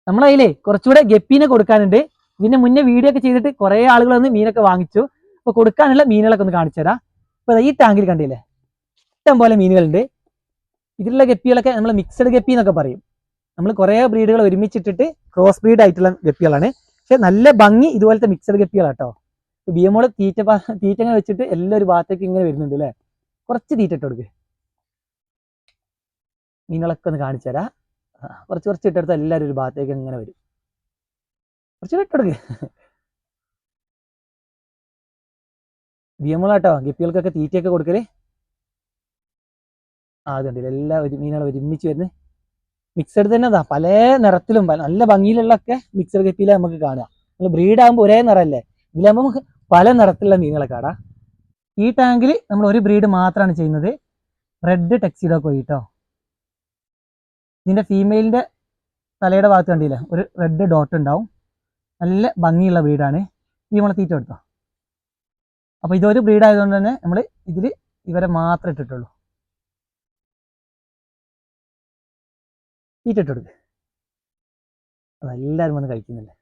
നമ്മളതിലേ കുറച്ചുകൂടെ ഗപ്പീനെ കൊടുക്കാനുണ്ട്. ഇതിന്റെ മുന്നേ വീഡിയോ ഒക്കെ ചെയ്തിട്ട് കുറെ ആളുകൾ വന്ന് മീനൊക്കെ വാങ്ങിച്ചു. അപ്പൊ കൊടുക്കാനുള്ള മീനുകളൊക്കെ ഒന്ന് കാണിച്ചു തരാം. അപ്പൊ ഈ ടാങ്കിൽ കണ്ടില്ലേ, ഇഷ്ടം പോലെ മീനുകളുണ്ട്. ഇതിലുള്ള ഗപ്പികളൊക്കെ നമ്മൾ മിക്സഡ് ഗപ്പി എന്നൊക്കെ പറയും. നമ്മൾ കുറെ ബ്രീഡുകൾ ഒരുമിച്ചിട്ടിട്ട് ക്രോസ് ബ്രീഡ് ആയിട്ടുള്ള ഗപ്പികളാണ്. പക്ഷെ നല്ല ഭംഗി ഇതുപോലത്തെ മിക്സഡ് ഗപ്പികളാട്ടോ. ബിയമോള് തീറ്റങ്ങ വെച്ചിട്ട് എല്ലാം ഒരു ഭാഗത്തേക്ക് ഇങ്ങനെ വരുന്നുണ്ട് അല്ലേ. കുറച്ച് തീറ്റ ഇട്ട് കൊടുക്ക്. മീനുകളൊക്കെ ഒന്ന് കാണിച്ചു തരാം. കുറച്ച് ഇട്ടെടുത്ത് എല്ലാവരും ഒരു ഭാഗത്തേക്ക് ഇങ്ങനെ വരും. കുറച്ച് ഇട്ടെടുക്ക്. ബിയമോളാട്ടോ ഗപ്പികൾക്കൊക്കെ തീറ്റയൊക്കെ കൊടുക്കല്. അതുണ്ടല്ലോ എല്ലാ മീനുകളും ഒരുമിച്ച് വരുന്നത്. മിക്സഡ് തന്നെ അതാ പല നിറത്തിലും നല്ല ഭംഗിയിലുള്ളൊക്കെ മിക്സഡ് ഗപ്പിയിലെ നമുക്ക് കാണാം. നമ്മൾ ബ്രീഡാകുമ്പോൾ ഒരേ നിറമല്ലേ, ഇതിലാകുമ്പോൾ നമുക്ക് പല നിറത്തിലുള്ള മീനുകളെ കാണാം. ഈ ടാങ്കിൽ നമ്മൾ ഒരു ബ്രീഡ് മാത്രമാണ് ചെയ്യുന്നത്, റെഡ് ടെക്സിഡോ കോയി കേട്ടോ. ഇതിന്റെ ഫീമെയിലിന്റെ തലയുടെ ഭാഗത്ത് കണ്ടില്ലേ ഒരു റെഡ് ഡോട്ട് ഉണ്ടാവും. നല്ല ഭംഗിയുള്ള ബ്രീഡാണ്. ഈ നമ്മളെ തീറ്റ എടുത്തോ. അപ്പൊ ഇതൊരു ബ്രീഡ് ആയതുകൊണ്ട് തന്നെ നമ്മൾ ഇതിൽ ഇവരെ മാത്രമേ ഇട്ടിട്ടുള്ളൂ. തീറ്റ ഇട്ടെടുക്ക്. അതെല്ലാവരും വന്ന് കഴിക്കുന്നില്ലേ.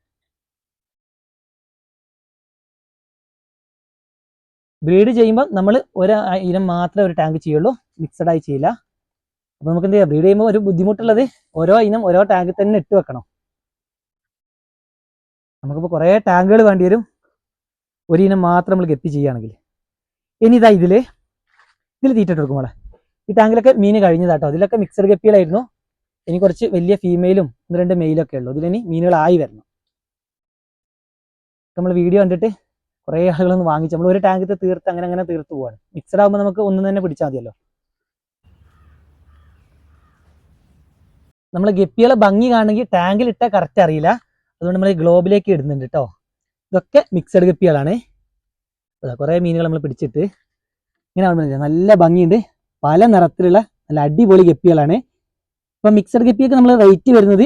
ബ്രീഡ് ചെയ്യുമ്പോൾ നമ്മൾ ഒരു ഇനം മാത്രമേ ഒരു ടാങ്ക് ചെയ്യുള്ളൂ, മിക്സഡ് ആയി ചെയ്യില്ല. അപ്പൊ നമുക്ക് എന്ത് ചെയ്യാം, ബ്രീഡ് ചെയ്യുമ്പോൾ ഒരു ബുദ്ധിമുട്ടുള്ളത് ഓരോ ഇനം ഓരോ ടാങ്കിൽ തന്നെ ഇട്ട് വെക്കണം. നമുക്കിപ്പോൾ കുറേ ടാങ്കുകൾ വേണ്ടി വരും ഒരു ഇനം മാത്രം നമ്മൾ ഗപ്പി ചെയ്യുകയാണെങ്കിൽ. ഇനി ഇതാ ഇതിൽ തീറ്റ ഇട്ട് കൊടുക്കും മോളെ. ഈ ടാങ്കിലൊക്കെ മീൻ കഴിഞ്ഞതാട്ടോ. അതിലൊക്കെ മിക്സഡ് ഗപ്പികളായിരുന്നു. ഇനി കുറച്ച് വലിയ ഫീമെയിലും 1-2 മെയിലൊക്കെ ഉള്ളൂ. ഇതിലിനി മീനുകളായി വരണം. നമ്മൾ വീഡിയോ കണ്ടിട്ട് കുറേ ആളുകളൊന്ന് വാങ്ങിച്ച് നമ്മൾ ഒരു ടാങ്കിൽ തീർത്ത് അങ്ങനെ തീർത്ത് പോവാണ്. മിക്സഡ് ആകുമ്പോൾ നമുക്ക് ഒന്നും തന്നെ പിടിച്ചാൽ മതിയല്ലോ. നമ്മൾ ഗപ്പികളെ ഭംഗി കാണണമെങ്കിൽ ടാങ്കിൽ ഇട്ടാൽ കറക്റ്റ് അറിയില്ല. അതുകൊണ്ട് നമ്മൾ ഗ്ലോബിലേക്ക് ഇടുന്നുണ്ട് കേട്ടോ. ഇതൊക്കെ മിക്സഡ് ഗപ്പികളാണ്. കുറേ മീനുകൾ നമ്മൾ പിടിച്ചിട്ട് ഇങ്ങനെ ആവുമ്പോൾ നല്ല ഭംഗിയുണ്ട്. പല നിറത്തിലുള്ള നല്ല അടിപൊളി ഗപ്പികളാണ്. ഇപ്പൊ മിക്സഡ് ഗപ്പിയൊക്കെ നമ്മൾ റേറ്റ് വരുന്നത്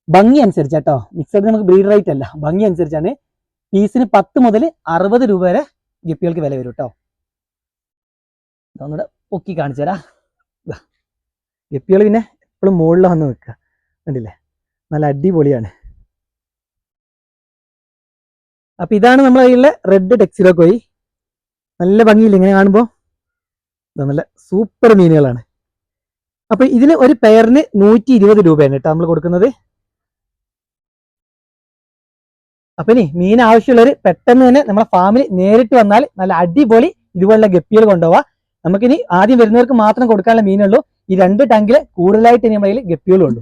ഭംഗി അനുസരിച്ചാട്ടോ. മിക്സഡ് നമുക്ക് ബ്രീഡ് റേറ്റ് അല്ല, ഭംഗി അനുസരിച്ചാണ്. പീസിന് 10 മുതൽ 60 രൂപ വരെ ഗപ്പികൾക്ക് വില വരും കേട്ടോ. ഒന്നുകൂടെ പൊക്കി കാണിച്ചു തരാം. ഗപ്പികൾ പിന്നെ എപ്പോഴും മുകളിൽ വന്ന് നിൽക്കുക കണ്ടില്ലേ, നല്ല അടിപൊളിയാണ്. അപ്പൊ ഇതാണ് നമ്മുടെ കയ്യിലുള്ള റെഡ് ടെക്സിഡോ കോയി. നല്ല ഭംഗിയില്ല ഇങ്ങനെ കാണുമ്പോൾ. നല്ല സൂപ്പർ മീനുകളാണ്. അപ്പൊ ഇതിന് ഒരു പെയറിന് 120 രൂപയാണ് കേട്ടോ നമ്മൾ കൊടുക്കുന്നത്. അപ്പൊ ഇനി മീൻ ആവശ്യമുള്ളവർ പെട്ടെന്ന് തന്നെ നമ്മളെ ഫാമിൽ നേരിട്ട് വന്നാൽ നല്ല അടിപൊളി ഇതുപോലുള്ള ഗപ്പികൾ കൊണ്ടുപോവാം. നമുക്കിനി ആദ്യം വരുന്നവർക്ക് മാത്രം കൊടുക്കാനുള്ള മീനുള്ളൂ. ഈ 2 ടാങ്കിൽ കൂടുതലായിട്ട് ഇനി നമ്മുടെ കയ്യിൽ ഗപ്പികളും ഉള്ളൂ.